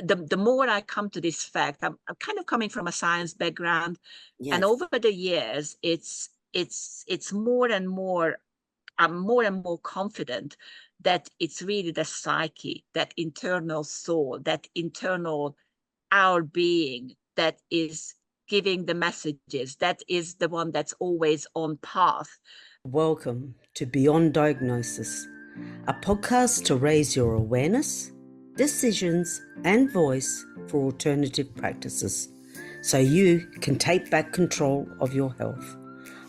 the more I come to this fact, I'm kind of coming from a science background, and Yes. over the years, it's more and more, I'm more and more confident that it's really the psyche, that internal soul, that internal our being that is giving the messages, that is the one that's always on path. Welcome to Beyond Diagnosis, a podcast to raise your awareness, decisions, and voice for alternative practices so you can take back control of your health.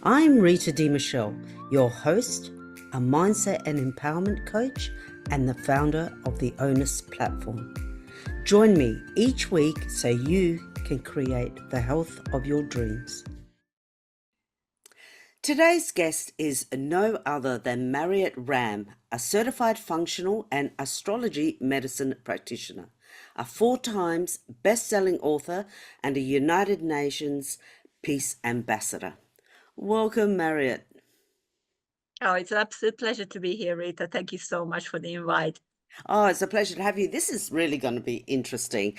I'm Rita Di Michelle, your host, a mindset and empowerment coach, and the founder of the Onus platform. Join me each week so you can create the health of your dreams. Today's guest is no other than Mariett Ramm, a certified functional and astrology medicine practitioner, a 4 times best-selling author, and a United Nations Peace Ambassador. Welcome, Mariett. Oh, it's an absolute pleasure to be here, Rita. Thank you so much for the invite. Oh, it's a pleasure to have you. This is really going to be interesting.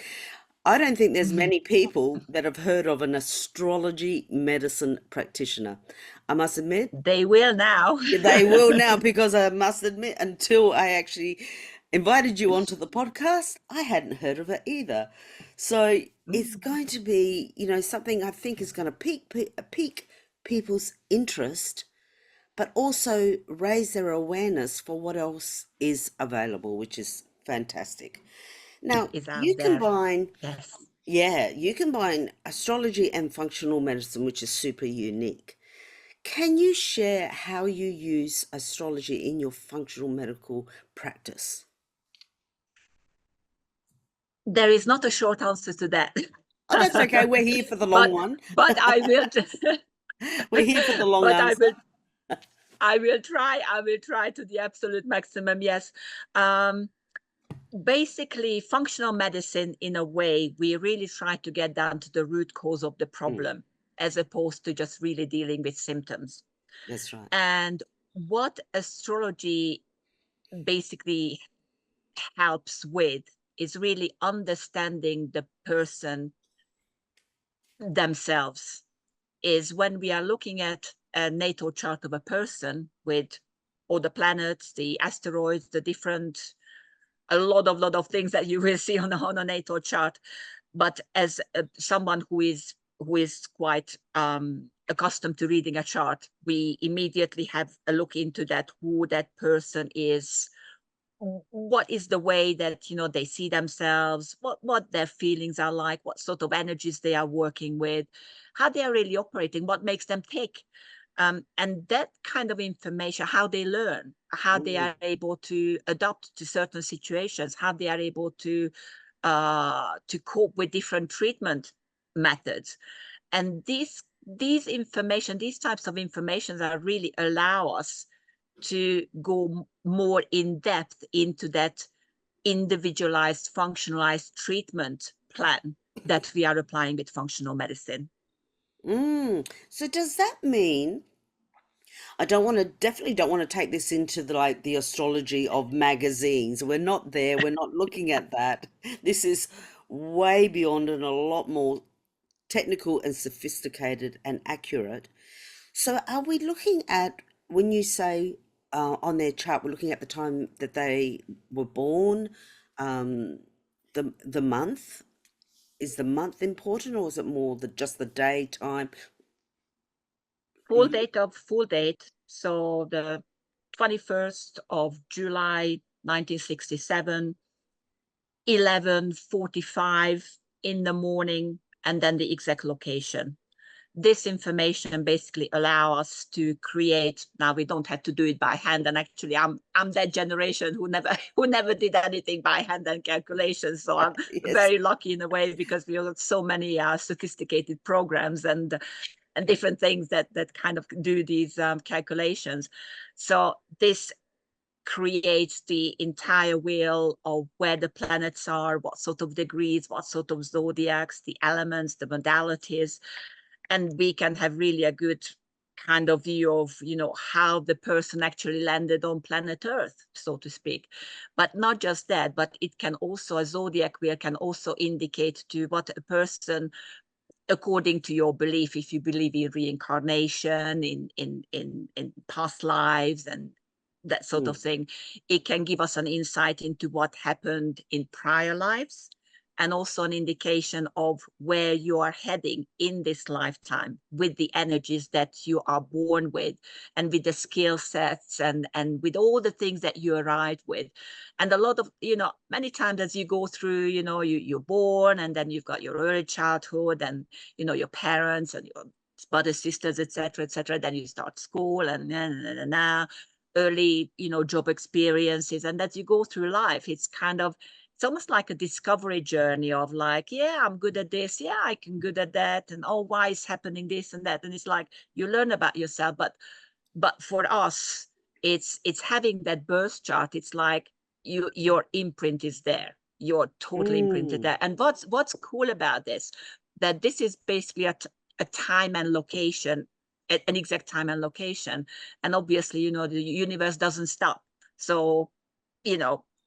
I don't think there's many people that have heard of an astrology medicine practitioner. I must admit, They will now. they will now, because I must admit, until I actually invited you onto the podcast, I hadn't heard of it either. So it's going to be, something I think is going to pique people's interest, but also raise their awareness for what else is available, which is fantastic. Now, Is out you there. combine, Yes. you combine astrology and functional medicine, which is super unique. Can you share how you use astrology in your functional medical practice? There is not a short answer to that. Oh, that's okay. We're here for the long but one. but I will We're here for the long but answer. I will try to the absolute maximum. Yes. Basically, functional medicine, in a way, we really try to get down to the root cause of the problem, as opposed to just really dealing with symptoms. That's right. And what astrology basically helps with is really understanding the person themselves. Is when we are looking at a natal chart of a person with all the planets, the asteroids, the different, a lot of things that you will see on a natal chart. But as someone who is quite accustomed to reading a chart, we immediately have a look into that, who that person is, what is the way that they see themselves, what their feelings are like, what sort of energies they are working with, how they are really operating, what makes them tick. And that kind of information, how they learn, how they are able to adapt to certain situations, how they are able to cope with different treatment methods. And these information, these types of information that really allow us to go more in depth into that individualized, functionalized treatment plan that we are applying with functional medicine. So does that mean, definitely don't want to take this into the astrology of magazines. We're not there. We're not looking at that. This is way beyond and a lot more technical and sophisticated and accurate. So are we looking at, when you say on their chart, we're looking at the time that they were born, um, the month? Is the month important, or is it more just the day, time? Full date. So the 21st of July, 1967, 11:45 in the morning, and then the exact location. This information basically allow us to create. Now we don't have to do it by hand, and actually I'm that generation who never did anything by hand and calculations. So I'm Yes. very lucky in a way, because we have so many sophisticated programs and different things that kind of do these calculations. So this creates the entire wheel of where the planets are, what sort of degrees, what sort of zodiacs, the elements, the modalities, and we can have really a good kind of view of, how the person actually landed on planet Earth, so to speak. But not just that, but it can also, a zodiac wheel can also indicate to what a person, according to your belief, if you believe in reincarnation, in past lives and that sort of thing, it can give us an insight into what happened in prior lives, and also an indication of where you are heading in this lifetime with the energies that you are born with, and with the skill sets, and with all the things that you arrive with. And a lot of, many times as you go through, you're born, and then you've got your early childhood, and your parents and your brothers, sisters, etc., etc. Then you start school, and then early, job experiences, and as you go through life, it's almost like a discovery journey of like, yeah, I'm good at this, yeah, I can good at that, and oh, why is happening this and that. And it's like you learn about yourself. But for us, it's having that birth chart. It's like your imprint is there, you're totally imprinted there. And what's cool about this, that this is basically a time and location, an exact time and location. And obviously, the universe doesn't stop. So,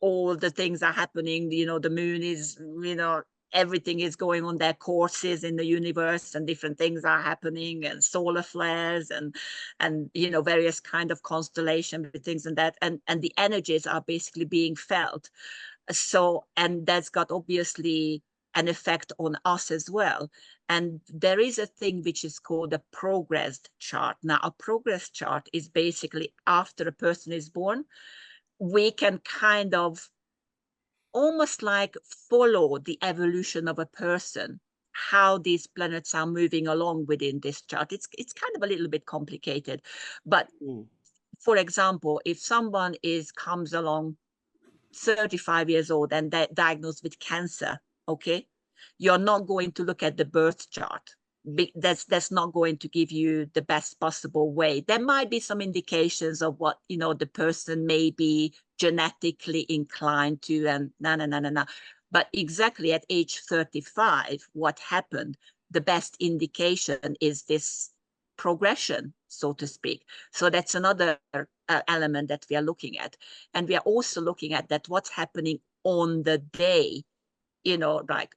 all the things are happening, the moon is, everything is going on their courses in the universe, and different things are happening, and solar flares, and various kind of constellation things, and that, and the energies are basically being felt. So, and that's got obviously an effect on us as well. And there is a thing which is called a progress chart. Now, a progress chart is basically after a person is born, we can kind of almost like follow the evolution of a person, how these planets are moving along within this chart. It's kind of a little bit complicated, but for example, if someone comes along 35 years old and diagnosed with cancer, okay, you're not going to look at the birth chart. That's not going to give you the best possible way. There might be some indications of what the person may be genetically inclined to, and no. But exactly at age 35, what happened? The best indication is this progression, so to speak. So that's another element that we are looking at. And we are also looking at that what's happening on the day,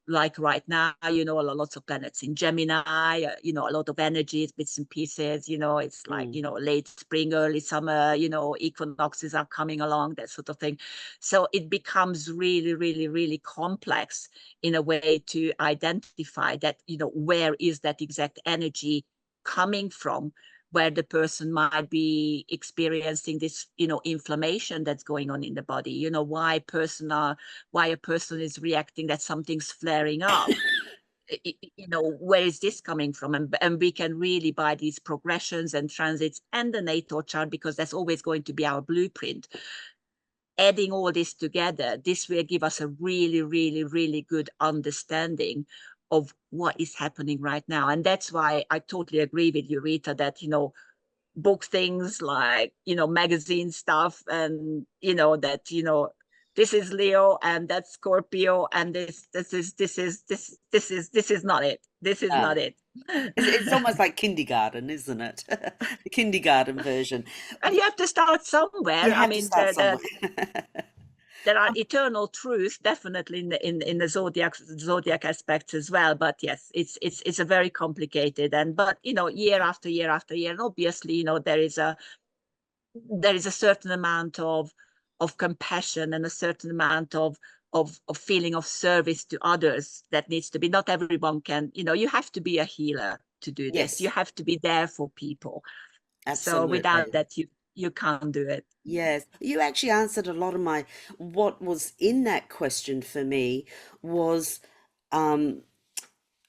like right now, lots of planets in Gemini, a lot of energies, bits and pieces, it's like, late spring, early summer, equinoxes are coming along, that sort of thing. So it becomes really, really, really complex in a way to identify that, where is that exact energy coming from, where the person might be experiencing this, inflammation that's going on in the body, why a person is reacting, that something's flaring up. Where is this coming from? And we can really, by these progressions and transits and the natal chart, because that's always going to be our blueprint, adding all this together, this will give us a really, really, really good understanding of what is happening right now. And that's why I totally agree with you, Rita, that, book things like, magazine stuff, and, that, this is Leo and that's Scorpio, and this is not it. This is not it. It's almost like kindergarten, isn't it? The kindergarten version. And you have to start somewhere. You I have to mean, start somewhere. there are eternal truths definitely in the zodiac aspects as well. But yes, it's a very complicated, but year after year after year, and obviously there is a certain amount of compassion, and a certain amount of feeling of service to others that needs to be. Not everyone can, you have to be a healer to do this. You Yes, have to be there for people. So absolutely. without that, you can't do it. Yes, you actually answered a lot of what was in that question for me was, um,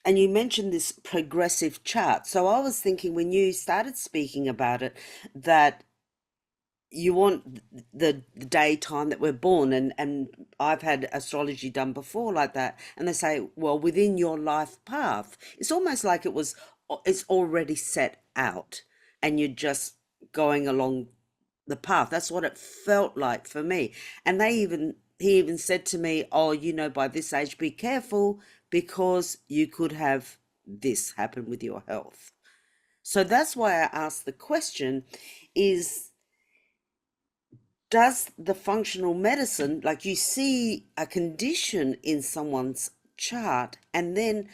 and you mentioned this progressive chart. So I was thinking when you started speaking about it, that you want the daytime that we're born, and I've had astrology done before like that, and they say, well, within your life path, it's almost like it's already set out, and you're just going along the path. That's what it felt like for me. And he even said to me, oh, by this age, be careful, because you could have this happen with your health. So that's why I asked the question is, does the functional medicine, like you see a condition in someone's chart, and then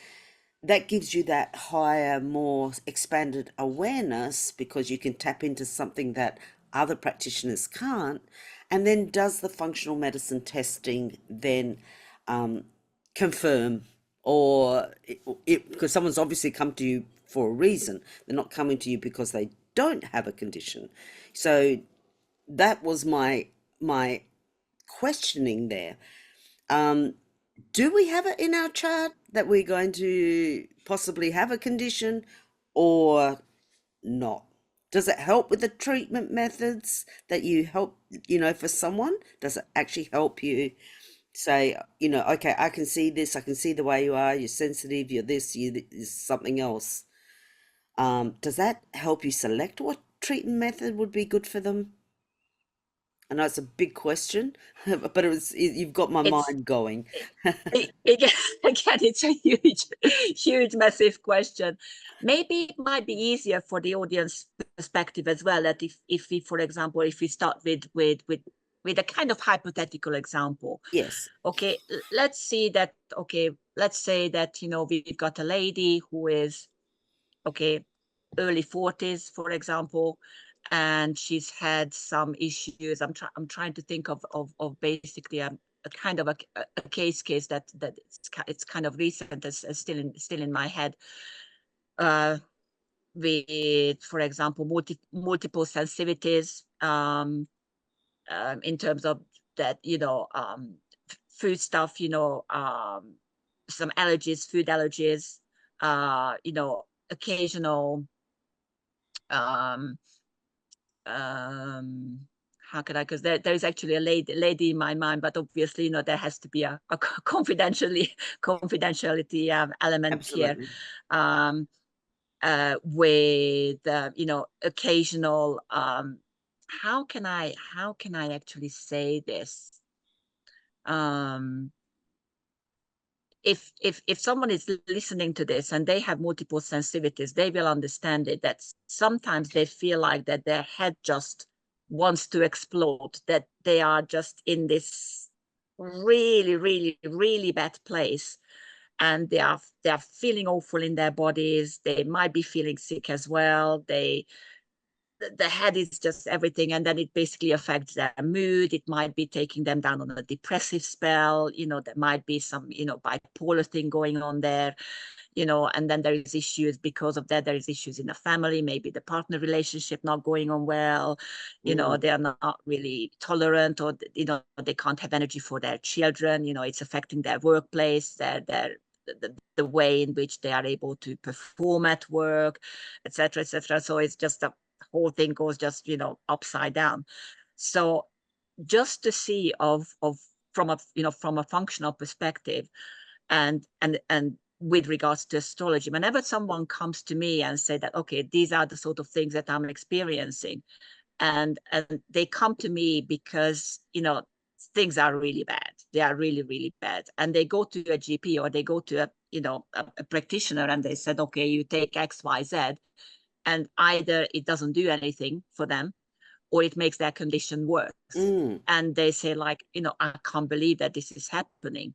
that gives you that higher, more expanded awareness because you can tap into something that other practitioners can't. And then does the functional medicine testing then confirm, or because someone's obviously come to you for a reason, they're not coming to you because they don't have a condition. So that was my questioning there. Do we have it in our chart that we're going to possibly have a condition or not? Does it help with the treatment methods that you help, for someone? Does it actually help you say, okay, I can see this, I can see the way you are, you're sensitive, you're this, you're something else. Does that help you select what treatment method would be good for them? I know it's a big question, but you've got my It's mind going. again, again, it's a huge, huge, massive question. Maybe it might be easier for the audience perspective as well. That if we, for example, if we start with a kind of hypothetical example. Yes. Okay, let's see that. Okay, let's say that we've got a lady who is okay, early 40s, for example, and she's had some issues. I'm trying to think of basically a kind of a case that it's kind of recent, as still in my head. With, for example, multiple sensitivities, in terms of that, food stuff, some allergies, food allergies, occasional um um how could I, because there's actually a lady in my mind, but obviously there has to be a confidentiality element here, Absolutely. um with occasional how can I actually say this, um if someone is listening to this and they have multiple sensitivities, they will understand it, that sometimes they feel like that their head just wants to explode, that they are just in this really, really, really bad place, and they are feeling awful in their bodies. They might be feeling sick as well. The head is just everything, and then it basically affects their mood. It might be taking them down on a depressive spell. There might be some bipolar thing going on there, and then there is issues because of that. There is issues in the family, maybe the partner relationship not going on well. Mm. They are not really tolerant, or they can't have energy for their children. It's affecting their workplace, the way in which they are able to perform at work, etc., etc. So it's just the whole thing goes just upside down. So just to see of from a functional perspective, and with regards to astrology, whenever someone comes to me and say that, okay, these are the sort of things that I'm experiencing, and they come to me because things are really bad, they are really, really bad, and they go to a GP, or they go to a practitioner, and they said, okay, you take XYZ, and either it doesn't do anything for them, or it makes their condition worse. Mm. And they say, like, I can't believe that this is happening.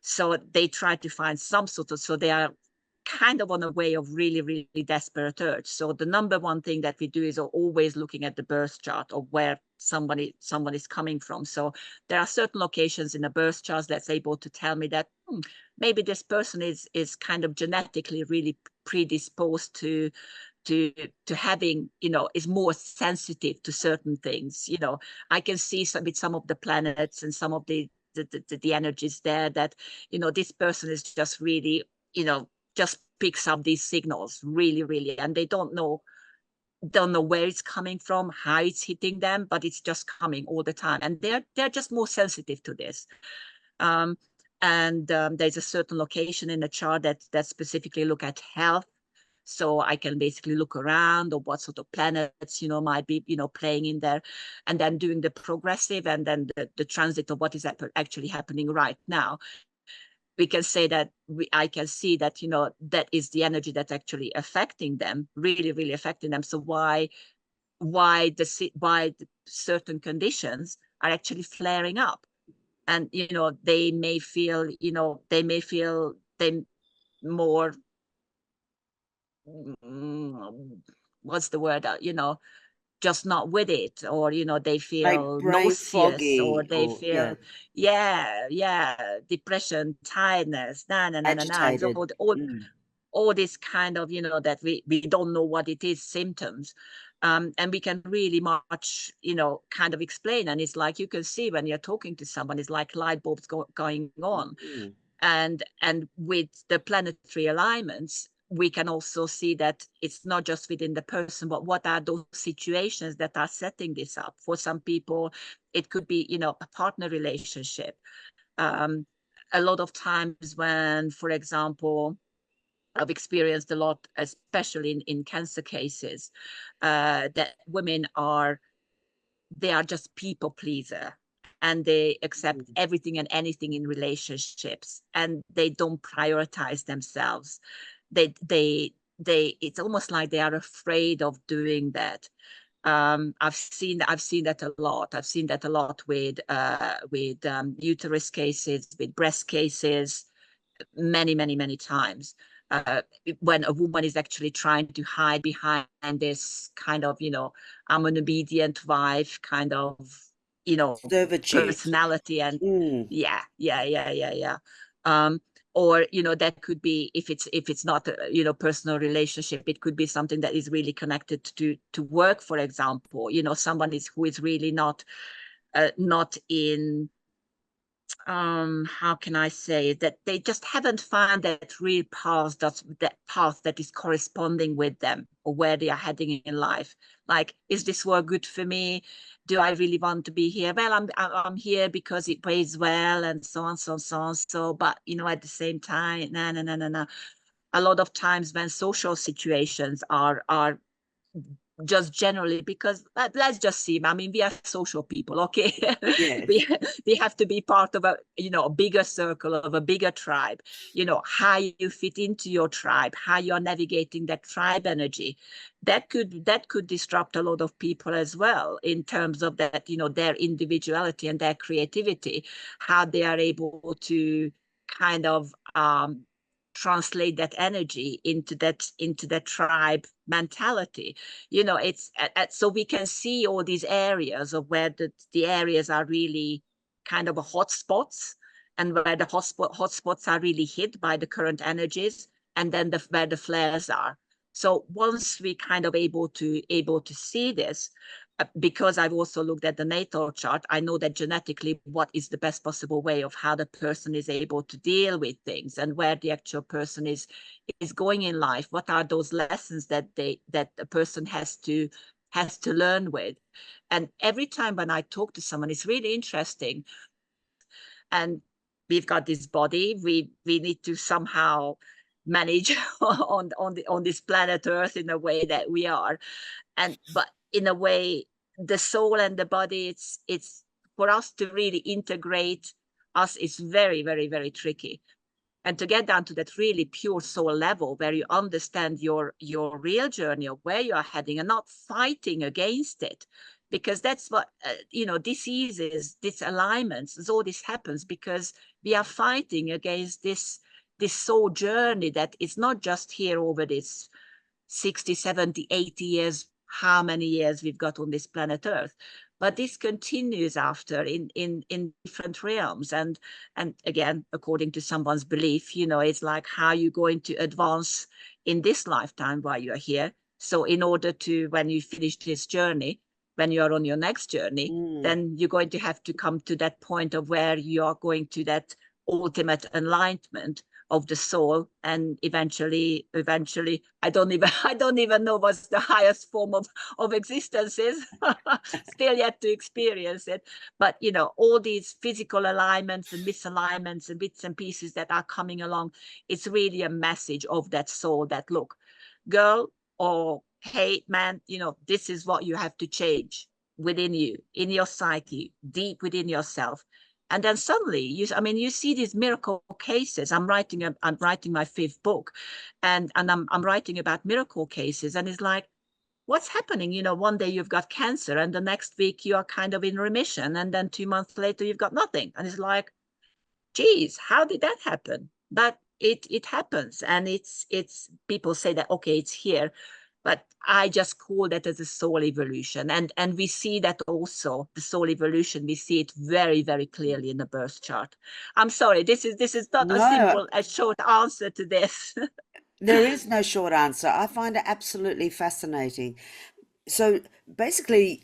So they try to find some sort of, so they are kind of on a way of really, really desperate urge. So the number one thing that we do is always looking at the birth chart of where someone is coming from. So there are certain locations in the birth chart that's able to tell me that maybe this person is kind of genetically really predisposed to having, is more sensitive to certain things. I can see with some of the planets and some of the energies there that this person is just really, just picks up these signals really, really, and they don't know where it's coming from, how it's hitting them, but it's just coming all the time, and they're just more sensitive to this. um, and there's a certain location in the chart that specifically look at health. So I can basically look around, or what sort of planets might be playing in there, and then doing the progressive, and then the transit of what is actually happening right now. we can say that I can see that, you know, that is the energy that's actually affecting them, really, really affecting them. So why the certain conditions are actually flaring up, and you know, they may feel, you know, they more, what's the word, you know, just not with it, or you know, they Like feel brain nauseous, or foggy, they or yeah, feel, yeah, depression, tiredness, agitated. all this kind of, you know, that we don't know what it is, symptoms. And we can really much, you know, kind of explain. And it's like, you can see when you're talking to someone, it's like light bulbs going on. Mm. And with the planetary alignments, we can also see that it's not just within the person, but what are those situations that are setting this up. For some people, it could be, you know, a partner relationship. Um, a lot of times when, for example, I've experienced a lot, especially in cancer cases, that women they are just people pleaser, and they accept everything and anything in relationships, and they don't prioritize themselves. It's almost like they are afraid of doing that. I've seen that a lot. I've seen that a lot with uterus cases, with breast cases, many times. When a woman is actually trying to hide behind this kind of, you know, I'm an obedient wife kind of, you know, Servitude. personality. And Mm. yeah. um or you know, that could be, if it's not a, you know, personal relationship, it could be something that is really connected to work, for example. You know, someone who is really not in, how can I say, that they just haven't found that real path, that path that is corresponding with them, or where they are heading in life. Like, is this work good for me? Do I really want to be here? Well, I'm here because it pays well, and so on, so on, so on. So, but you know, at the same time, no. A lot of times when social situations are just generally, because let's just see, I mean, we are social people, okay? Yes. we have to be part of a, you know, a bigger circle, of a bigger tribe. You know, how you fit into your tribe, how you're navigating that tribe energy, that could disrupt a lot of people as well, in terms of that, you know, their individuality and their creativity, how they are able to kind of translate that energy into that tribe mentality. You know, it's so we can see all these areas of where the areas are really kind of a hotspots, and where the hotspots are really hit by the current energies, and then where the flares are. So once we kind of able to see this, because I've also looked at the natal chart, I know that genetically what is the best possible way of how the person is able to deal with things, and where the actual person is going in life. What are those lessons that the person has to learn with? And every time when I talk to someone, it's really interesting. And we've got this body. We need to somehow manage on this planet Earth in a way that we are. And but in a way, the soul and the body, it's for us to really integrate us is very tricky. And to get down to that really pure soul level, where you understand your real journey of where you are heading, and not fighting against it. Because that's what, you know, diseases, disalignments, all this happens because we are fighting against this soul journey that is not just here over this 60, 70, 80 years, how many years we've got on this planet Earth. But this continues after in different realms. And again, according to someone's belief, you know, it's like, how are you going to advance in this lifetime while you're here? So in order to, when you finish this journey, when you're on your next journey, then you're going to have to come to that point of where you are going to that ultimate enlightenment of the soul. And eventually I don't even know what's the highest form of existence is. Still yet to experience it. But you know, all these physical alignments and misalignments and bits and pieces that are coming along, it's really a message of that soul that, look, girl, or hey man, you know, this is what you have to change within you, in your psyche, deep within yourself. And then suddenly you see these miracle cases. I'm writing my 5th book, and I'm writing about miracle cases, and it's like, what's happening? One day you've got cancer, and the next week you are kind of in remission, and then 2 months later you've got nothing. And it's like, geez, how did that happen? But it happens, and it's people say that, okay, it's here, but I just call that as a soul evolution, and we see that also, the soul evolution, we see it very, very clearly in the birth chart. I'm sorry, this is not a No, short answer to this. there is no short answer. I find it absolutely fascinating. So basically,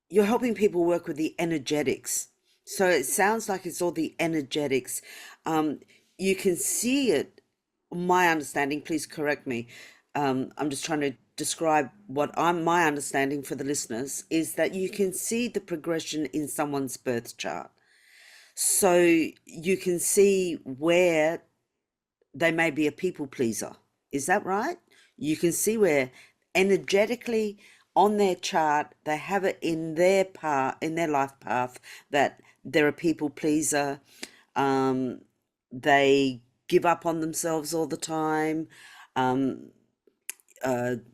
you're helping people work with the energetics. So it sounds like it's all the energetics. Um, you can see it, my understanding, please correct me. I'm just trying to describe my understanding for the listeners is that you can see the progression in someone's birth chart. So you can see where they may be a people pleaser. Is that right? You can see where energetically on their chart they have it in their life path that they're a people pleaser. They give up on themselves all the time. Um,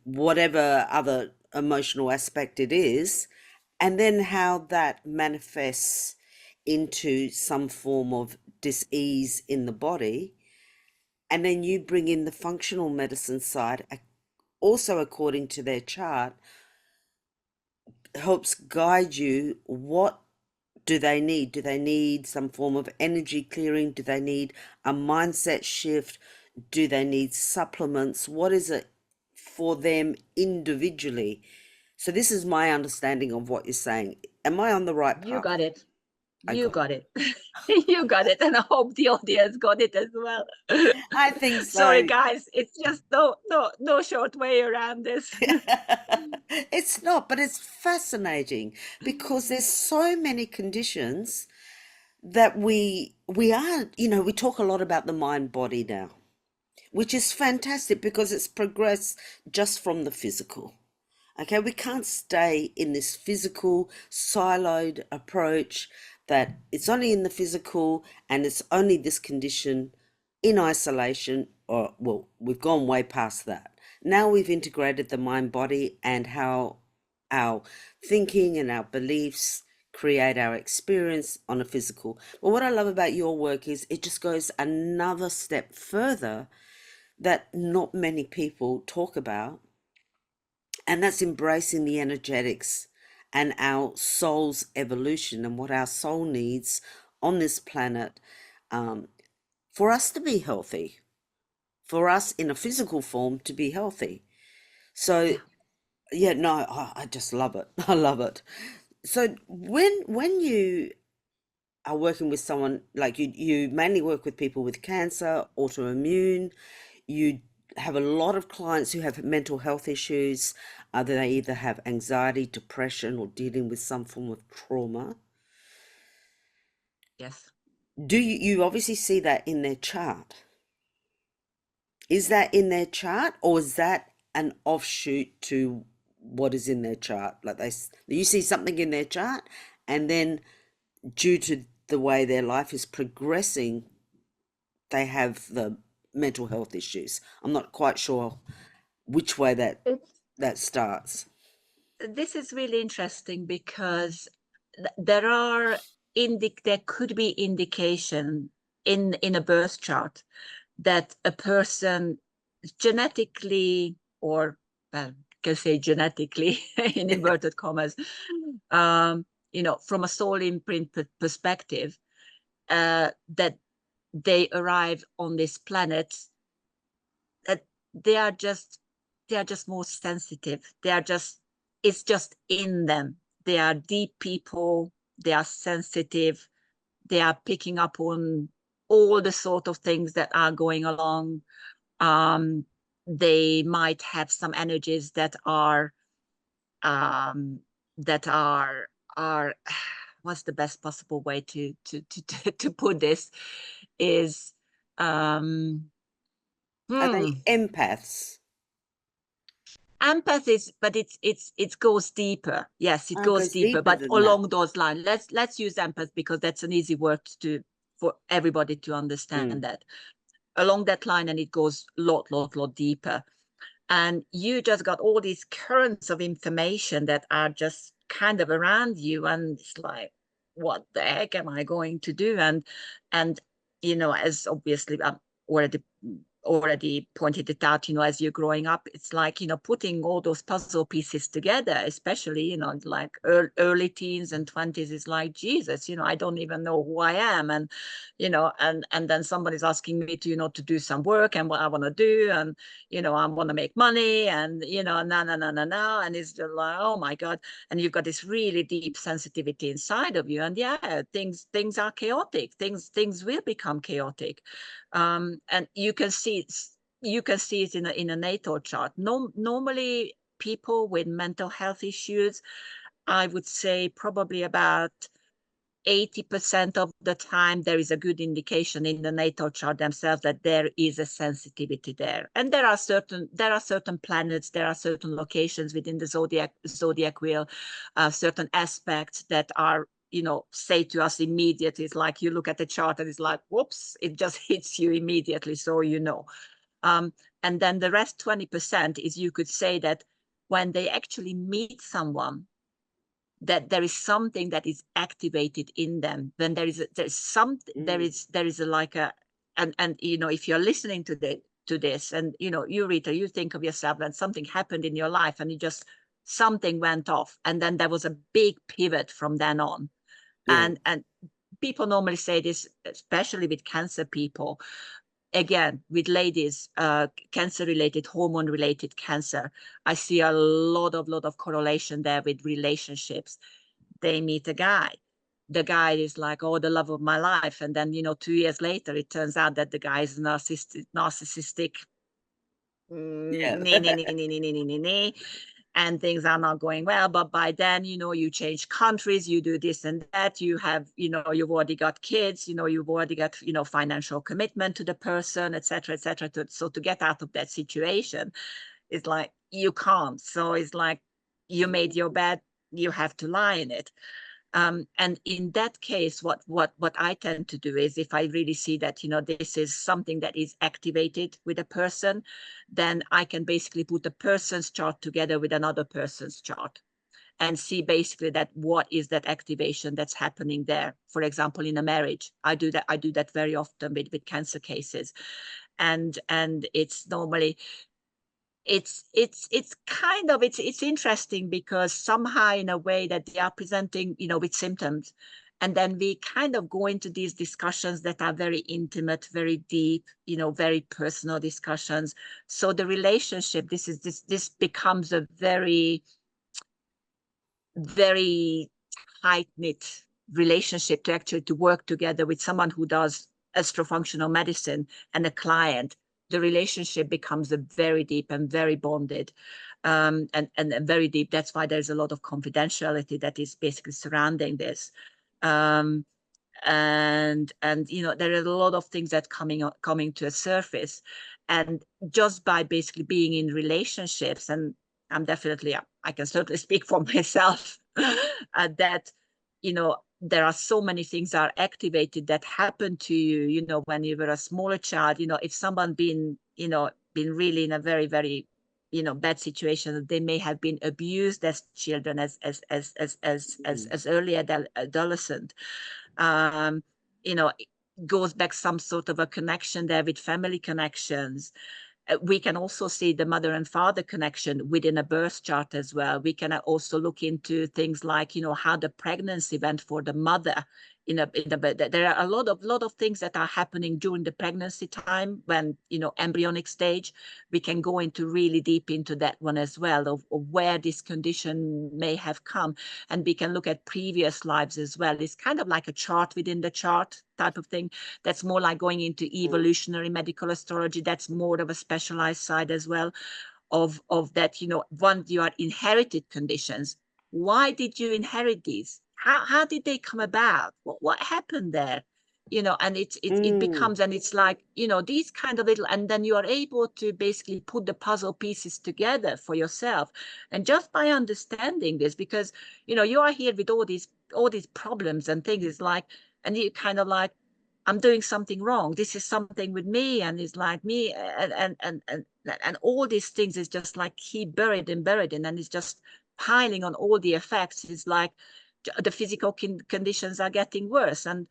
Whatever other emotional aspect it is, and then how that manifests into some form of dis-ease in the body. And then you bring in the functional medicine side, also according to their chart, helps guide you. What do they need? Do they need some form of energy clearing? Do they need a mindset shift? Do they need supplements? What is it for them individually? So this is my understanding of what you're saying. Am I on the right You path? got it. I You got got it. You got it. And I hope the audience got it as well. I think Sorry, so. guys. It's just no short way around this. It's not, but it's fascinating because there's so many conditions that we are, we talk a lot about the mind body now, which is fantastic because it's progressed just from the physical. Okay, we can't stay in this physical siloed approach that it's only in the physical and it's only this condition in isolation, or well, we've gone way past that. Now we've integrated the mind body and how our thinking and our beliefs create our experience on a physical. But what I love about your work is it just goes another step further that not many people talk about, and that's embracing the energetics and our soul's evolution and what our soul needs on this planet, for us to be healthy, for us in a physical form to be healthy. So Yeah. yeah, no, I just love it. I love it. So when you are working with someone, like you mainly work with people with cancer, autoimmune, you have a lot of clients who have mental health issues. They either have anxiety, depression, or dealing with some form of trauma. Yes. Do you obviously see that in their chart? Is that in their chart, or is that an offshoot to what is in their chart? Like you see something in their chart, and then due to the way their life is progressing, they have the mental health issues. I'm not quite sure which way It's that starts. This is really interesting because there could be indication in a birth chart that a person genetically, or well, can say genetically in inverted commas, um, from a soul imprint perspective, that they arrive on this planet, that they are just more sensitive. It's just in them. They are deep people. They are sensitive. They are picking up on all the sort of things that are going along. um, they might have some energies that are um, that are what's the best possible way to put this is Are hmm, they empaths? empath is, but it goes deeper. Yes, it goes deeper, but along those lines. Let's use empath because that's an easy word for everybody to understand that. Along that line, and it goes lot deeper. And you just got all these currents of information that are just kind of around you, and it's like, what the heck am I going to do? And as obviously I've already pointed it out, as you're growing up, it's like, putting all those puzzle pieces together, especially, like early teens and 20s, is like, Jesus, I don't even know who I am. And, and then somebody's asking me to do some work and what I want to do. And, I want to make money and, no. And it's just like, oh my God. And you've got this really deep sensitivity inside of you. And yeah, things are chaotic. Things will become chaotic. And you can see it in a natal chart. Normally, people with mental health issues, I would say probably about 80% of the time, there is a good indication in the natal chart themselves that there is a sensitivity there. And there are certain planets, there are certain locations within the zodiac wheel, certain aspects that are, say to us immediately. It's like you look at the chart and it's like, whoops, it just hits you immediately. So, and then the rest 20% is, you could say that when they actually meet someone, that there is something that is activated in them. When there is like a, and if you're listening to this, and you, Rita, you think of yourself and something happened in your life and something went off, and then there was a big pivot from then on. And people normally say this, especially with cancer people. Again, with ladies, cancer-related, hormone-related cancer, I see a lot of correlation there with relationships. They meet a guy. The guy is like, oh, the love of my life. And then, 2 years later, it turns out that the guy is narcissistic. And things are not going well. But by then, you change countries, you do this and that, you have, you've already got kids, you've already got, financial commitment to the person, etc., etc. So to get out of that situation, it's like, you can't. So it's like, you made your bed, you have to lie in it. And in that case, what I tend to do is, if I really see that, this is something that is activated with a person, then I can basically put a person's chart together with another person's chart and see basically that what is that activation that's happening there. For example, in a marriage, I do that very often with cancer cases. And it's normally, it's interesting because somehow, in a way, that they are presenting, with symptoms, and then we kind of go into these discussions that are very intimate, very deep, very personal discussions. So the relationship, this becomes a very, very tight-knit relationship to work together with someone who does astrofunctional medicine and a client. The relationship becomes a very deep and very bonded, and very deep. That's why there's a lot of confidentiality that is basically surrounding this. And there are a lot of things that coming to a surface, and just by basically being in relationships, and I can certainly speak for myself, that there are so many things are activated that happen to you, when you were a smaller child. If someone been really in a very, very bad situation, they may have been abused as children, as early adolescent. It goes back some sort of a connection there with family connections. We can also see the mother and father connection within a birth chart as well. We can also look into things like, how the pregnancy went for the mother. There are a lot of things that are happening during the pregnancy time, when, embryonic stage. We can go into really deep into that one as well, of where this condition may have come. And we can look at previous lives as well. It's kind of like a chart within the chart type of thing. That's more like going into evolutionary medical astrology. That's more of a specialized side as well, of that, once you are inherited conditions. Why did you inherit these? How did they come about? What happened there? you know, and it becomes, and it's like, you know, these kind of little, and then you are able to basically put the puzzle pieces together for yourself. And just by understanding this, because, you know, you are here with all these problems and things, it's like, and you kind of like, I'm doing something wrong, this is something with me, and it's like me, and all these things is just like keep buried and buried in, and it's just piling on all the effects. It's like the physical conditions are getting worse, and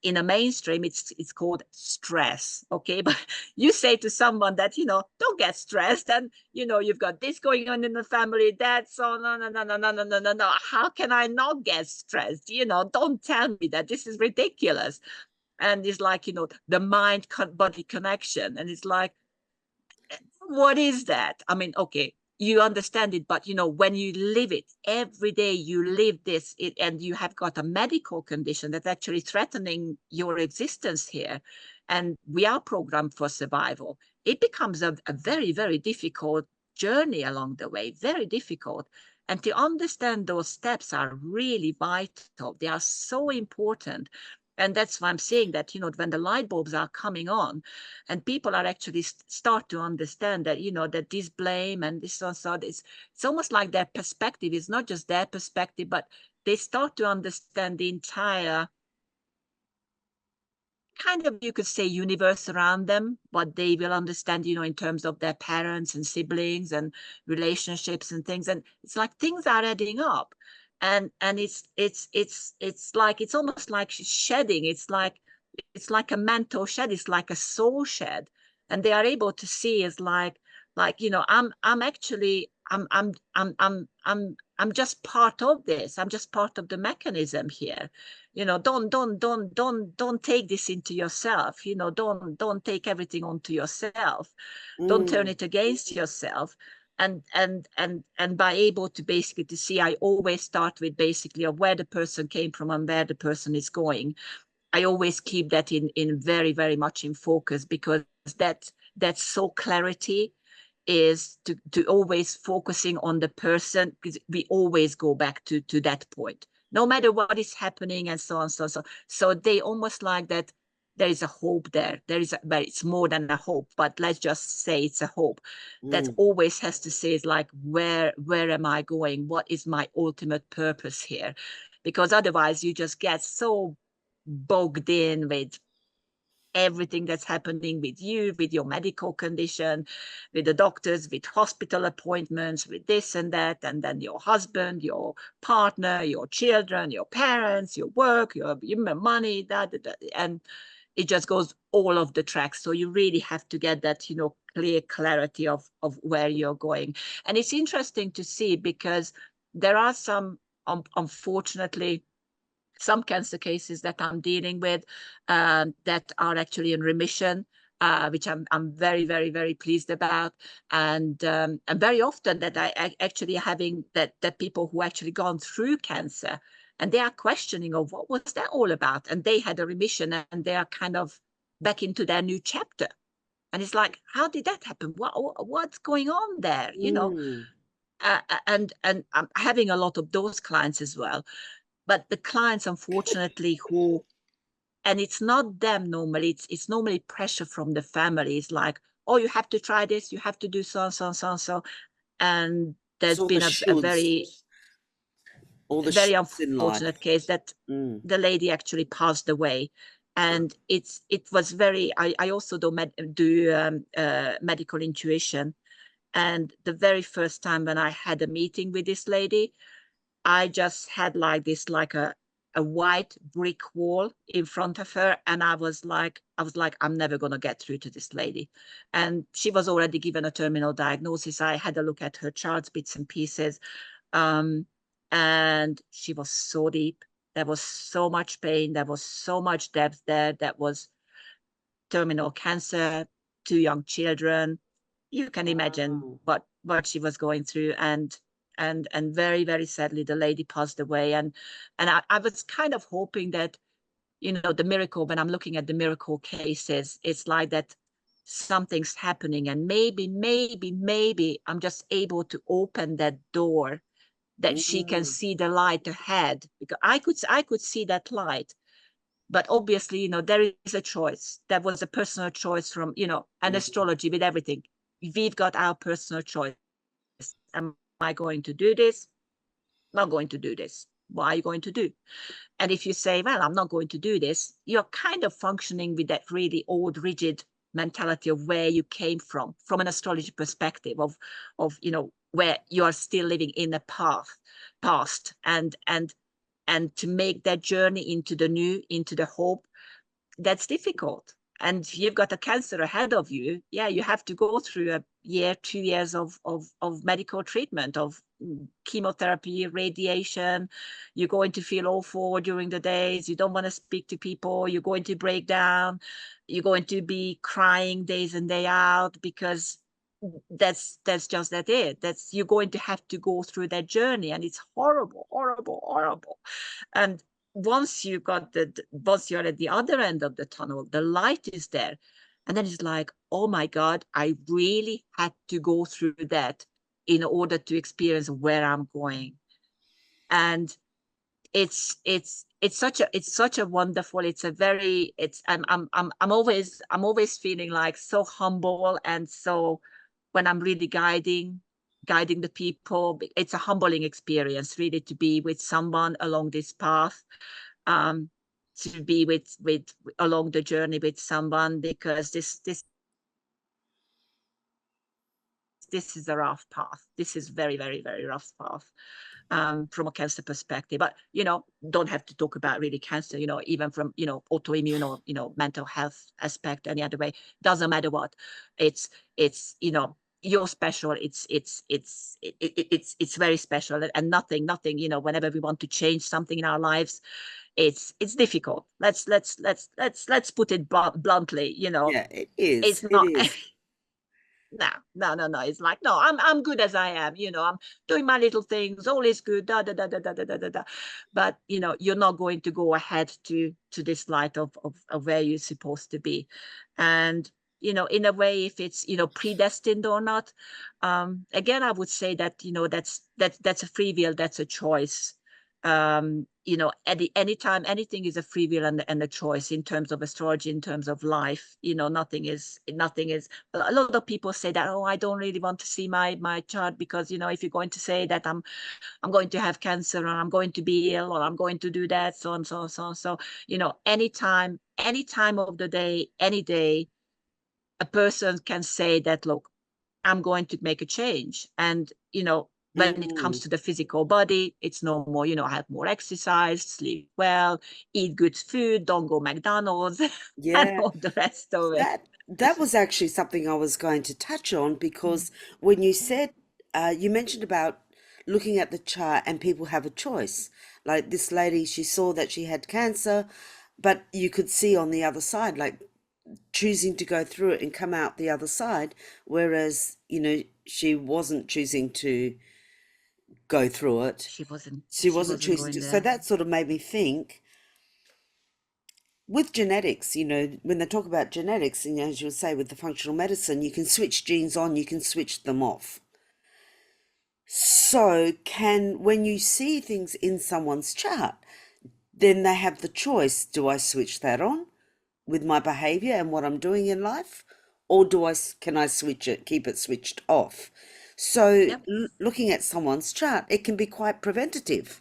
in a mainstream it's called stress, okay? But you say to someone that, you know, don't get stressed, and, you know, you've got this going on in the family, that, so no, no, no, no, no, no, no, no, no, how can I not get stressed? You know, don't tell me that, this is ridiculous. And it's like, you know, the mind body connection, and it's like, what is that? I mean, okay, you understand it, but, you know, when you live it every day, you live this, and you have got a medical condition that's actually threatening your existence here, and we are programmed for survival. It becomes a very, very difficult journey along the way, very difficult. And to understand those steps are really vital. They are so important. And that's why I'm saying that, you know, when the light bulbs are coming on, and people are actually start to understand that, you know, that this blame and this also, it's almost like their perspective is not just their perspective, but they start to understand the entire kind of, you could say, universe around them, what they will understand, you know, in terms of their parents and siblings and relationships and things. And it's like things are adding up. And it's like, it's almost like shedding. It's like a mental shed, it's like a soul shed. And they are able to see is like, you know, I'm actually I'm just part of this. I'm just part of the mechanism here. You know, don't take this into yourself. You know, don't take everything onto yourself. Don't turn it against yourself. And by able to basically to see, I always start with basically of where the person came from and where the person is going. I always keep that in very, very much in focus, because that so clarity is to always focusing on the person, because we always go back to that point, no matter what is happening, and so on, so they almost like that there is a hope there. But it's more than a hope, but let's just say it's a hope that always has to say is like, where am I going? What is my ultimate purpose here? Because otherwise you just get so bogged in with everything that's happening with you, with your medical condition, with the doctors, with hospital appointments, with this and that, and then your husband, your partner, your children, your parents, your work, your money, that, and it just goes all of the tracks. So you really have to get that, you know, clear clarity of where you're going. And it's interesting to see, because there are some, unfortunately, some cancer cases that I'm dealing with that are actually in remission, which I'm very, very, very pleased about. And very often that I actually having that people who actually gone through cancer, and they are questioning of what was that all about, and they had a remission, and they are kind of back into their new chapter. And it's like, how did that happen? What's going on there? You know, and I'm having a lot of those clients as well. But the clients, unfortunately, who, and it's not them normally, it's normally pressure from the family. It's like, oh, you have to try this, you have to do so and so and so and so. And there's So the been a very, all the very shoulds in life. unfortunate case that the lady actually passed away. And it was very, I also do medical intuition. And the very first time when I had a meeting with this lady, I just had like this, like a white brick wall in front of her. And I was like, I'm never going to get through to this lady. And she was already given a terminal diagnosis. I had a look at her charts, bits and pieces. Um, and she was so deep. There was so much pain. There was so much depth there. That was terminal cancer, two young children. You can imagine Wow. what she was going through. And very, very sadly, the lady passed away. And I was kind of hoping that, you know, the miracle, when I'm looking at the miracle cases, it's like that something's happening, and maybe I'm just able to open that door, that she can see the light ahead, because I could see that light. But obviously, you know, there is a choice. That was a personal choice from, you know, and astrology with everything. We've got our personal choice. Am I going to do this? I'm not going to do this. What are you going to do? And if you say, well, I'm not going to do this, you're kind of functioning with that really old, rigid mentality of where you came from an astrology perspective of, you know, where you are still living in the past, and to make that journey into the new, into the hope, that's difficult. And you've got a cancer ahead of you. Yeah, you have to go through a year, 2 years of medical treatment, of chemotherapy, radiation. You're going to feel awful during the days. You don't want to speak to people. You're going to break down. You're going to be crying days and day out, because that's just that it. That's, you're going to have to go through that journey, and it's horrible, horrible, horrible. And once once you're at the other end of the tunnel, the light is there. And then it's like, oh my God, I really had to go through that in order to experience where I'm going. And it's such a wonderful, it's a very, it's I'm always feeling like so humble, and so when I'm really guiding the people, it's a humbling experience really to be with someone along this path, um, to be with along the journey with someone, because this is a rough path. This is very, very, very rough path, from a cancer perspective. But, you know, don't have to talk about really cancer, you know, even from, you know, autoimmune or, you know, mental health aspect, any other way, doesn't matter what. It's, you know, you're special. It's very special, and nothing, you know, whenever we want to change something in our lives, it's difficult. Let's put it bluntly, you know, Yeah, it is. it's It not. is. No. It's like, no, I'm good as I am. You know, I'm doing my little things. All is good. Da da da da da da da da. But you know, you're not going to go ahead to this light of where you're supposed to be. And you know, in a way, if it's, you know, predestined or not, again, I would say that, you know, that's a free will. That's a choice. You know, anytime anything is a free will and a choice in terms of astrology, in terms of life. You know, nothing is. A lot of people say that, oh, I don't really want to see my chart, because, you know, if you're going to say that I'm going to have cancer, or I'm going to be ill, or I'm going to do that, so and so, so, you know, any time of the day, any day, a person can say that, look, I'm going to make a change. And, you know, when it comes Mm, to the physical body, it's no more, you know, have more exercise, sleep well, eat good food, don't go McDonald's, and yeah. all the rest of it. That was actually something I was going to touch on, because when you said, you mentioned about looking at the chart and people have a choice. Like this lady, she saw that she had cancer, but you could see on the other side, like choosing to go through it and come out the other side, whereas, she wasn't choosing to go through it. She She wasn't wasn't choosing going to. So there. that sort of made me think, with genetics, when they talk about genetics, and as you would say with the functional medicine, you can switch genes on, you can switch them off. So, when you see things in someone's chart, then they have the choice: do I switch that on with my behavior and what I'm doing in life, or can I switch it, keep it switched off? So, Yep, looking at someone's chart, it can be quite preventative.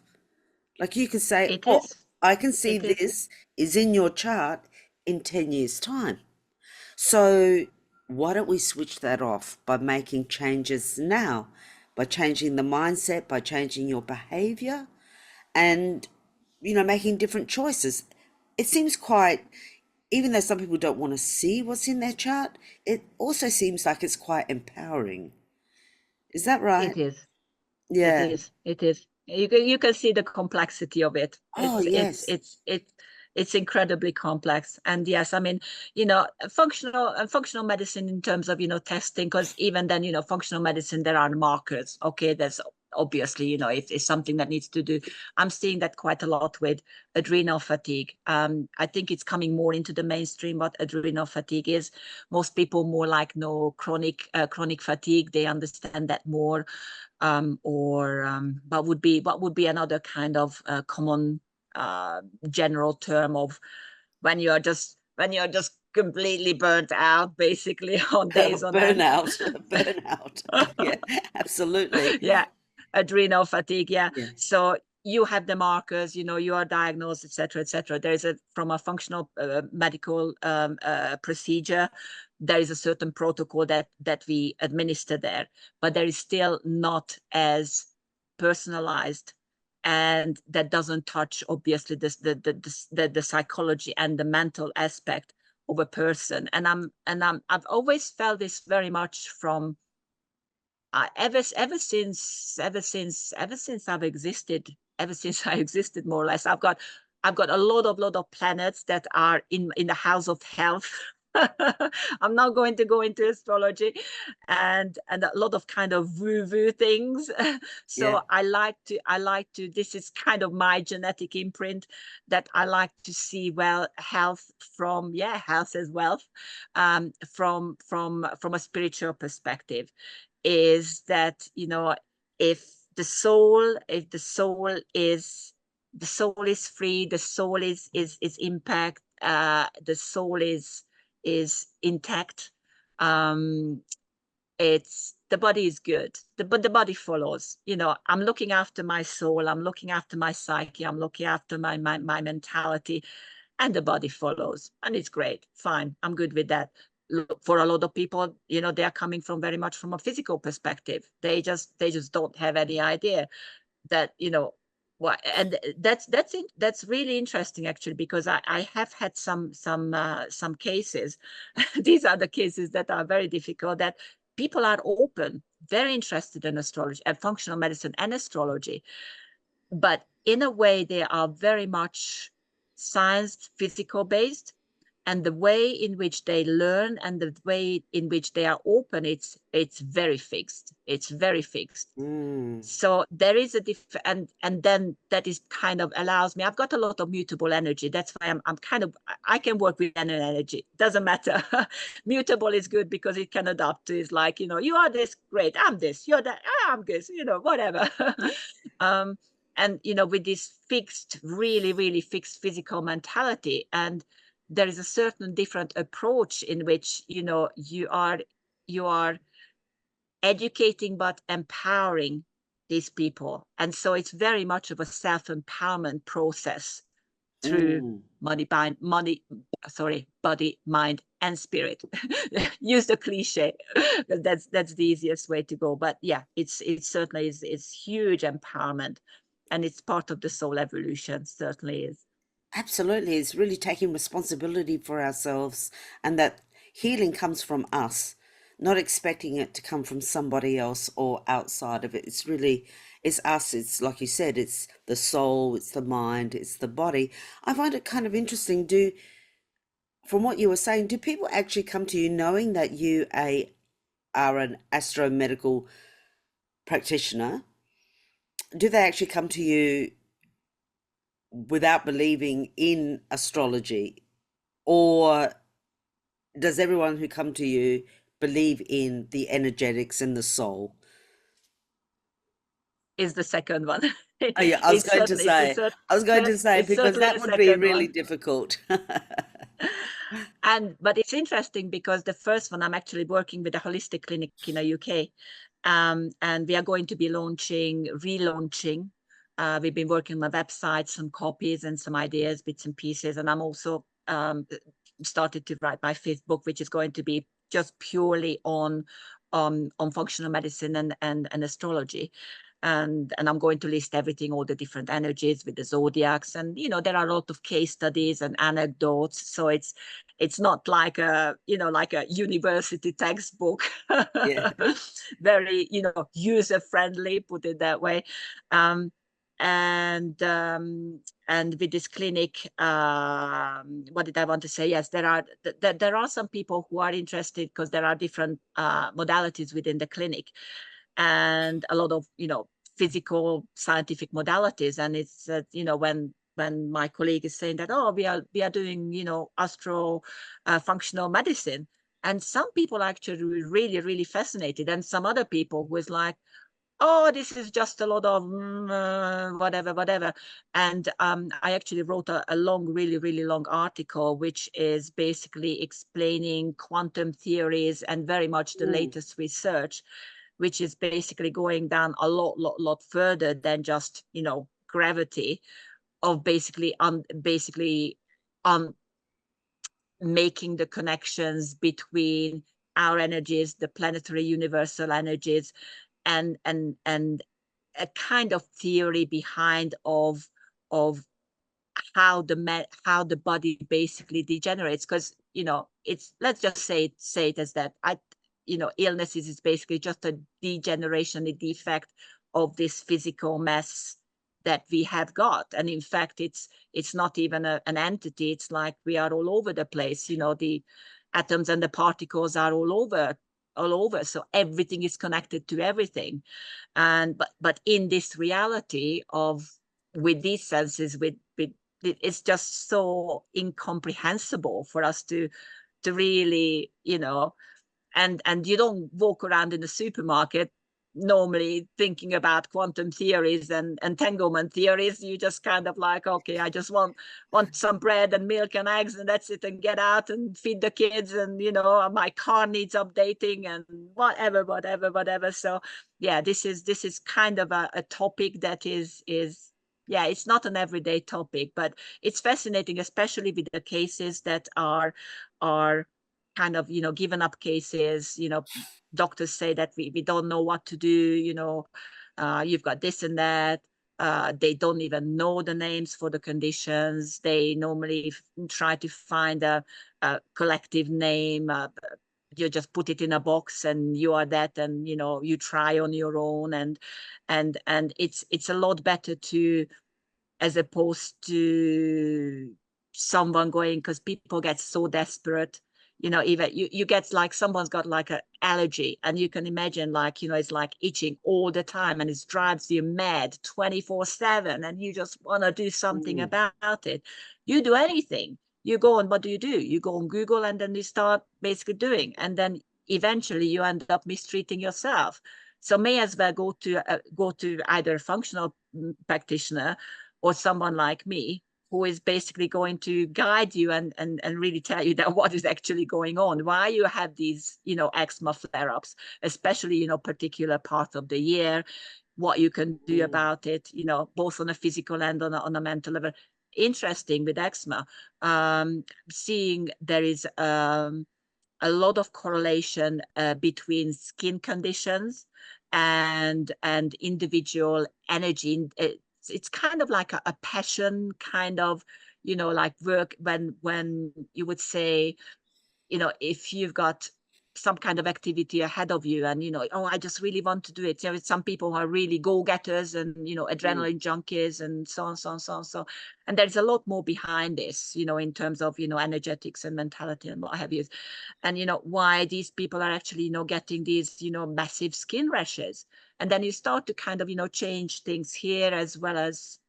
Like you can say, it oh, is. I can see It is. this is in your chart in 10 years' time. So why don't we switch that off by making changes now, by changing the mindset, by changing your behavior, and, making different choices? It seems quite, even though some people don't want to see what's in their chart, it also seems like it's quite empowering. Is that right? It is. It Yeah. is. It is. You can see the complexity of it. Oh, yes. It's incredibly complex. And yes, I mean, you know, functional medicine in terms of, you know, testing, because even then, you know, functional medicine, there are markers. Okay, there's obviously, you know, it's something that needs to do. I'm seeing that quite a lot with adrenal fatigue. I think it's coming more into the mainstream what adrenal fatigue is. Most people more like know chronic fatigue. They understand that more. Or what would be another kind of common general term of when you're just completely burnt out, basically, on days on end. Burnout. Yeah, absolutely. Yeah, adrenal fatigue. Yeah. Yeah. So you have the markers, you are diagnosed, etc., etc. There is from a functional medical procedure, there is a certain protocol that we administer there, but there is still not as personalized, and that doesn't touch, obviously, the psychology and the mental aspect of a person. And I've always felt this very much from ever since I've existed, ever since I existed, more or less. I've got a lot of planets that are in the house of health. I'm not going to go into astrology and a lot of kind of woo things. So Yeah. I like to, this is kind of my genetic imprint, that I like to see, well, health from, health as wealth, from a spiritual perspective, is that, if the soul is free, the soul is impact, the soul is intact, it's the body is good, but the body follows. I'm looking after my soul, I'm looking after my psyche, I'm looking after my mentality, and the body follows, and it's great, fine, I'm good with that. For a lot of people, they are coming from very much from a physical perspective. They just don't have any idea that, what. And that's really interesting, actually, because I have had some cases. These are the cases that are very difficult, that people are open, very interested in astrology and functional medicine and astrology, but in a way they are very much science, physical based, and the way in which they learn and the way in which they are open, it's very fixed. It's very fixed. Mm. So there is a and then that is kind of allows me. I've got a lot of mutable energy. That's why I'm kind of, I can work with any energy. Doesn't matter. Mutable is good because it can adapt to. It's like, you are this, great. I'm this. You're that. I'm this. Whatever. um, and with this fixed, really, really fixed physical mentality, and there is a certain different approach in which you are educating but empowering these people. And so it's very much of a self-empowerment process through Mm. body, mind, and spirit. Use the cliche. That's the easiest way to go. But yeah, it certainly is. It's huge empowerment, and it's part of the soul evolution. Certainly is. Absolutely. It's really taking responsibility for ourselves, and that healing comes from us, not expecting it to come from somebody else or outside of it. It's us. It's like you said, it's the soul, it's the mind, it's the body. I find it kind of interesting. From what you were saying, do people actually come to you knowing that you are an astro medical practitioner? Do they actually come to you without believing in astrology, or does everyone who come to you believe in the energetics and the soul? Is the second one. Oh, yeah, It's certainly it's because certainly that the would be second really one. difficult. But it's interesting because the first one, I'm actually working with a holistic clinic in the UK, and we are going to be relaunching. We've been working on my website, some copies and some ideas, bits and pieces, and I'm also started to write my fifth book, which is going to be just purely on functional medicine and astrology. And I'm going to list everything, all the different energies with the zodiacs, and there are a lot of case studies and anecdotes. So it's not like a university textbook. Yeah. Very user friendly, put it that way. um, and with this clinic, what did I want to say? Yes, there are some people who are interested because there are different modalities within the clinic, and a lot of physical scientific modalities. And it's when my colleague is saying that, oh, we are doing astro functional medicine, and some people are actually really really fascinated, and some other people who is like, oh, this is just a lot of whatever. And I actually wrote a long, really long article, which is basically explaining quantum theories and very much the latest research, which is basically going down a lot further than just, gravity, of basically making the connections between our energies, the planetary universal energies, and a kind of theory behind of how the body basically degenerates. Because it's, let's just say it as that. Illness is basically just a degeneration, a defect of this physical mess that we have got. And in fact, it's not even an entity. It's like we are all over the place. The atoms and the particles are all over, so everything is connected to everything. And but in this reality of, with these senses, with it's just so incomprehensible for us to really, and you don't walk around in the supermarket normally thinking about quantum theories and entanglement theories. You just kind of like, okay, I just want some bread and milk and eggs, and that's it, and get out and feed the kids, and my car needs updating, and whatever. So yeah, this is kind of a topic that is yeah, it's not an everyday topic, but it's fascinating, especially with the cases that are kind of, given up cases. Doctors say that we don't know what to do. You've got this and that. They don't even know the names for the conditions. They normally try to find a collective name. You just put it in a box and you are that, and you try on your own, and it's a lot better to, as opposed to someone going, because people get so desperate. Even you get like someone's got like an allergy, and you can imagine, like, it's like itching all the time, and it drives you mad 24/7, and you just want to do something about it. You do anything. You go on, what do? You go on Google, and then you start basically doing, and then eventually you end up mistreating yourself. So may as well go to either a functional practitioner, or someone like me, who is basically going to guide you and really tell you that what is actually going on, why you have these, eczema flare-ups, especially, particular part of the year, what you can do about it, both on a physical and on a mental level. Interesting with eczema, seeing there is a lot of correlation between skin conditions and individual energy. It's kind of like a passion kind of, like work, when you would say, if you've got some kind of activity ahead of you, and oh, I just really want to do it. Some people who are really go-getters, and adrenaline junkies, and so on, so on. And there's a lot more behind this, in terms of energetics and mentality and what have you. And why these people are actually getting these massive skin rashes. And then you start to kind of change things here, as well as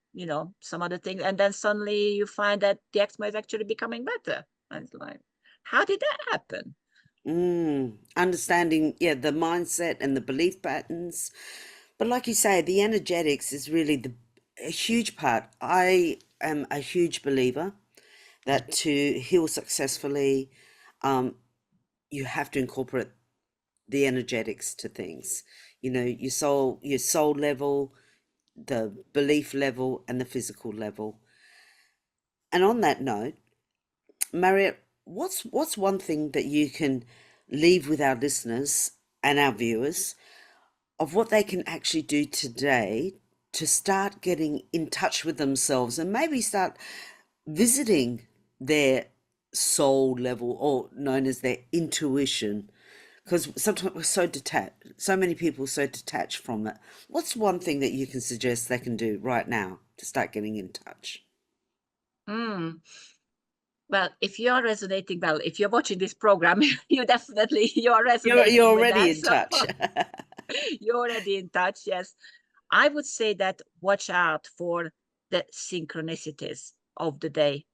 some other things, and then suddenly you find that the eczema is actually becoming better. And it's like, how did that happen? Understanding, yeah, the mindset and the belief patterns. But like you say, the energetics is really a huge part. I am a huge believer that to heal successfully, you have to incorporate the energetics to things. Your soul level, the belief level, and the physical level. And on that note, Mariette, what's one thing that you can leave with our listeners and our viewers of what they can actually do today to start getting in touch with themselves and maybe start visiting their soul level, or known as their intuition? Because sometimes we're so detached, so many people are so detached from it. What's one thing that you can suggest they can do right now to start getting in touch? Mm. Well, if you're resonating, well, if you're watching this program, you're You're resonating with already that. in So touch. you're already in touch. Yes. I would say that watch out for the synchronicities of the day,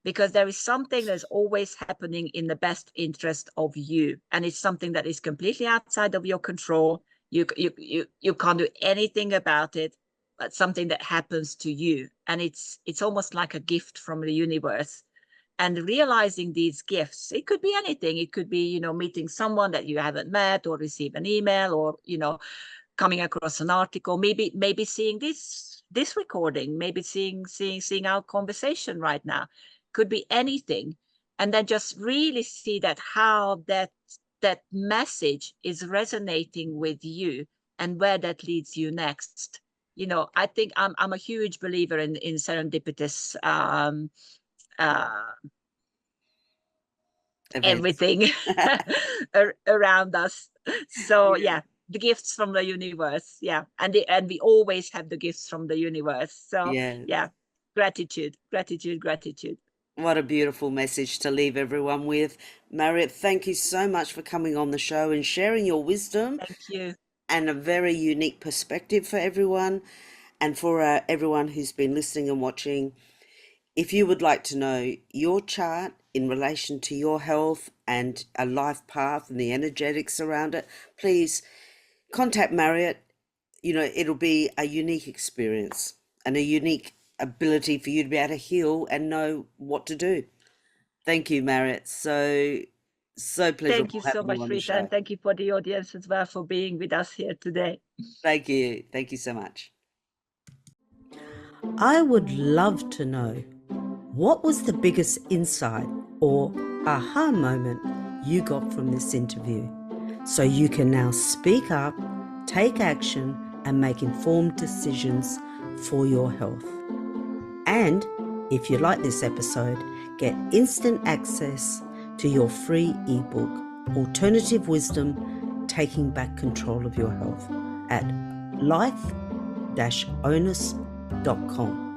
because there is something that's always happening in the best interest of you. And it's something that is completely outside of your control. You can't do anything about it, but something that happens to you, and it's almost like a gift from the universe. And realizing these gifts, it could be anything. It could be, meeting someone that you haven't met, or receive an email, or coming across an article, maybe seeing this recording, maybe seeing our conversation right now. Could be anything. And then just really see that how that message is resonating with you, and where that leads you next. I think I'm a huge believer in serendipitous everything around us. So yeah, the gifts from the universe. Yeah, and we always have the gifts from the universe. So yeah, gratitude. What a beautiful message to leave everyone with. Mariette, thank you so much for coming on the show and sharing your wisdom. Thank you. And a very unique perspective for everyone. And for everyone who's been listening and watching, if you would like to know your chart in relation to your health and a life path and the energetics around it, please contact Mariette. It'll be a unique experience and a unique ability for you to be able to heal and know what to do. Thank you, Mariette. So pleasurable. Thank you so much, Rita, and thank you for the audience as well for being with us here today. Thank you so much. I would love to know, what was the biggest insight or aha moment you got from this interview? So you can now speak up, take action, and make informed decisions for your health. And if you like this episode, get instant access to your free ebook, Alternative Wisdom, Taking Back Control of Your Health, at life-onus.com.